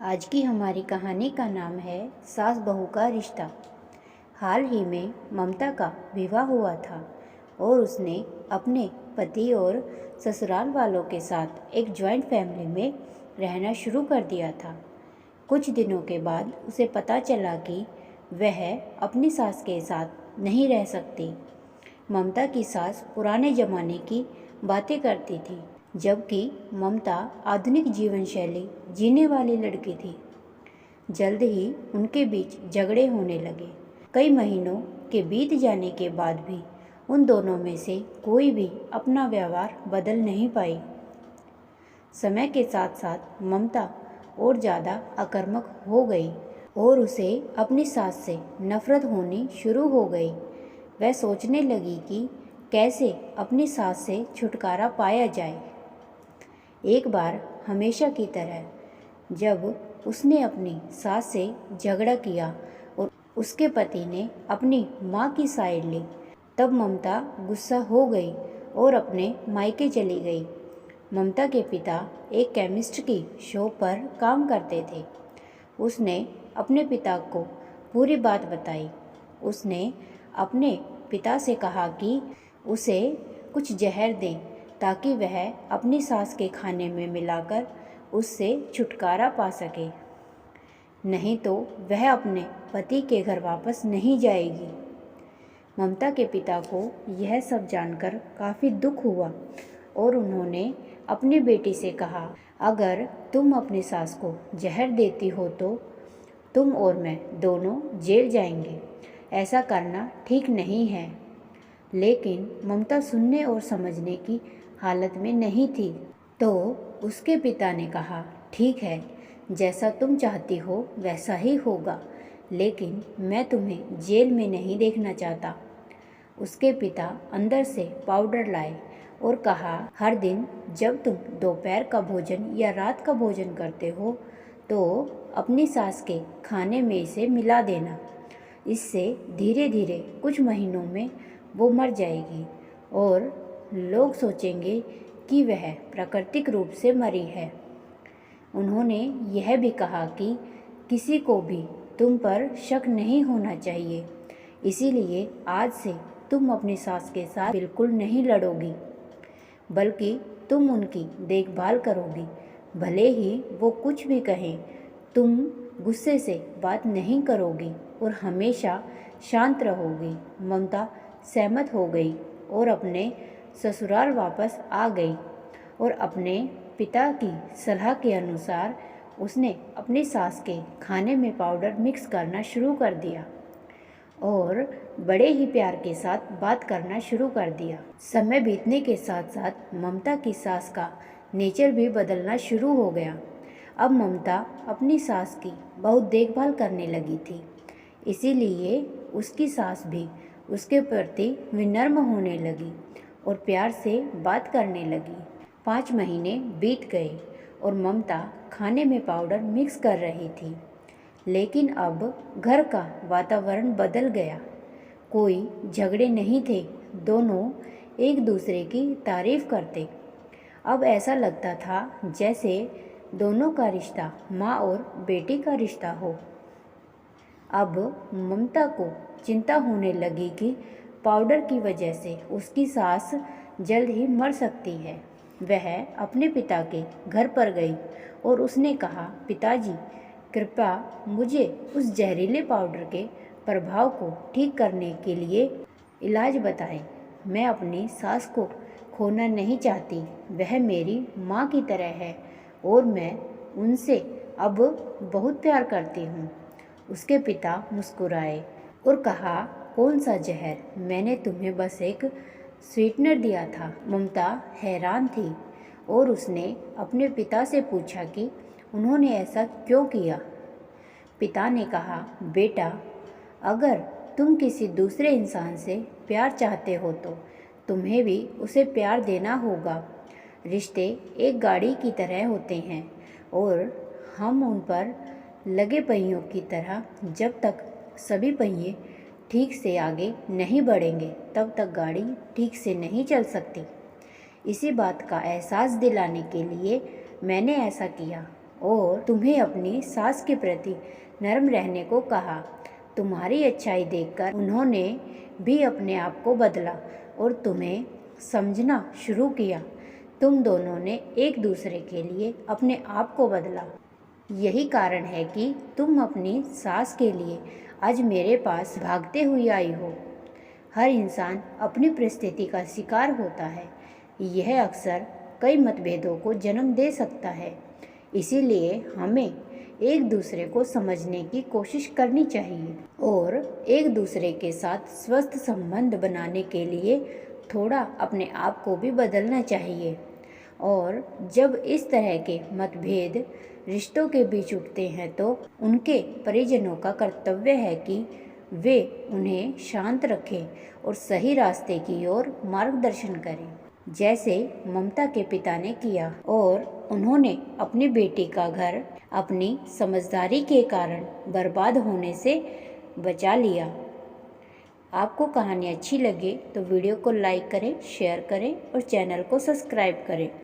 आज की हमारी कहानी का नाम है सास बहू का रिश्ता। हाल ही में ममता का विवाह हुआ था और उसने अपने पति और ससुराल वालों के साथ एक जॉइंट फैमिली में रहना शुरू कर दिया था। कुछ दिनों के बाद उसे पता चला कि वह अपनी सास के साथ नहीं रह सकती। ममता की सास पुराने ज़माने की बातें करती थी, जबकि ममता आधुनिक जीवन शैली जीने वाली लड़की थी। जल्द ही उनके बीच झगड़े होने लगे। कई महीनों के बीत जाने के बाद भी उन दोनों में से कोई भी अपना व्यवहार बदल नहीं पाई। समय के साथ साथ ममता और ज़्यादा आक्रामक हो गई और उसे अपनी सास से नफरत होनी शुरू हो गई। वह सोचने लगी कि कैसे अपनी सास से छुटकारा पाया जाए। एक बार हमेशा की तरह जब उसने अपनी सास से झगड़ा किया और उसके पति ने अपनी माँ की साइड ली, तब ममता गुस्सा हो गई और अपने मायके चली गई। ममता के पिता एक केमिस्ट की शॉप पर काम करते थे। उसने अपने पिता को पूरी बात बताई। उसने अपने पिता से कहा कि उसे कुछ जहर दें ताकि वह अपनी सास के खाने में मिलाकर उससे छुटकारा पा सके, नहीं तो वह अपने पति के घर वापस नहीं जाएगी। ममता के पिता को यह सब जानकर काफ़ी दुख हुआ और उन्होंने अपनी बेटी से कहा, अगर तुम अपनी सास को जहर देती हो तो तुम और मैं दोनों जेल जाएंगे। ऐसा करना ठीक नहीं है। लेकिन ममता सुनने और समझने की हालत में नहीं थी, तो उसके पिता ने कहा, ठीक है, जैसा तुम चाहती हो वैसा ही होगा, लेकिन मैं तुम्हें जेल में नहीं देखना चाहता। उसके पिता अंदर से पाउडर लाए और कहा, हर दिन जब तुम दोपहर का भोजन या रात का भोजन करते हो तो अपनी सास के खाने में इसे मिला देना। इससे धीरे धीरे कुछ महीनों में वो मर जाएगी और लोग सोचेंगे कि वह प्राकृतिक रूप से मरी है। उन्होंने यह भी कहा कि किसी को भी तुम पर शक नहीं होना चाहिए, इसीलिए आज से तुम अपनी सास के साथ बिल्कुल नहीं लड़ोगी, बल्कि तुम उनकी देखभाल करोगी। भले ही वो कुछ भी कहें, तुम गुस्से से बात नहीं करोगी और हमेशा शांत रहोगी। ममता सहमत हो गई और अपने ससुराल वापस आ गई और अपने पिता की सलाह के अनुसार उसने अपनी सास के खाने में पाउडर मिक्स करना शुरू कर दिया और बड़े ही प्यार के साथ बात करना शुरू कर दिया। समय बीतने के साथ साथ ममता की सास का नेचर भी बदलना शुरू हो गया। अब ममता अपनी सास की बहुत देखभाल करने लगी थी, इसीलिए उसकी सास भी उसके प्रति विनम्र होने लगी और प्यार से बात करने लगी। 5 महीने बीत गए और ममता खाने में पाउडर मिक्स कर रही थी, लेकिन अब घर का वातावरण बदल गया। कोई झगड़े नहीं थे, दोनों एक दूसरे की तारीफ करते। अब ऐसा लगता था जैसे दोनों का रिश्ता माँ और बेटी का रिश्ता हो। अब ममता को चिंता होने लगी कि पाउडर की वजह से उसकी सास जल्द ही मर सकती है। वह अपने पिता के घर पर गई और उसने कहा, पिताजी, कृपया मुझे उस जहरीले पाउडर के प्रभाव को ठीक करने के लिए इलाज बताएं। मैं अपनी सास को खोना नहीं चाहती। वह मेरी माँ की तरह है और मैं उनसे अब बहुत प्यार करती हूँ। उसके पिता मुस्कुराए और कहा, कौन सा जहर? मैंने तुम्हें बस एक स्वीटनर दिया था। ममता हैरान थी और उसने अपने पिता से पूछा कि उन्होंने ऐसा क्यों किया। पिता ने कहा, बेटा, अगर तुम किसी दूसरे इंसान से प्यार चाहते हो तो तुम्हें भी उसे प्यार देना होगा। रिश्ते एक गाड़ी की तरह होते हैं और हम उन पर लगे पहियों की तरह, जब तक सभी पहिए ठीक से आगे नहीं बढ़ेंगे तब तक गाड़ी ठीक से नहीं चल सकती। इसी बात का एहसास दिलाने के लिए मैंने ऐसा किया और तुम्हें अपनी सास के प्रति नरम रहने को कहा। तुम्हारी अच्छाई देखकर उन्होंने भी अपने आप को बदला और तुम्हें समझना शुरू किया। तुम दोनों ने एक दूसरे के लिए अपने आप को बदला। यही कारण है कि तुम अपनी सास के लिए आज मेरे पास भागते हुए आई हो। हर इंसान अपनी परिस्थिति का शिकार होता है। यह अक्सर कई मतभेदों को जन्म दे सकता है। इसीलिए हमें एक दूसरे को समझने की कोशिश करनी चाहिए और एक दूसरे के साथ स्वस्थ संबंध बनाने के लिए थोड़ा अपने आप को भी बदलना चाहिए। और जब इस तरह के मतभेद रिश्तों के बीच उठते हैं तो उनके परिजनों का कर्तव्य है कि वे उन्हें शांत रखें और सही रास्ते की ओर मार्गदर्शन करें, जैसे ममता के पिता ने किया। और उन्होंने अपनी बेटी का घर अपनी समझदारी के कारण बर्बाद होने से बचा लिया। आपको कहानी अच्छी लगे तो वीडियो को लाइक करें, शेयर करें और चैनल को सब्सक्राइब करें।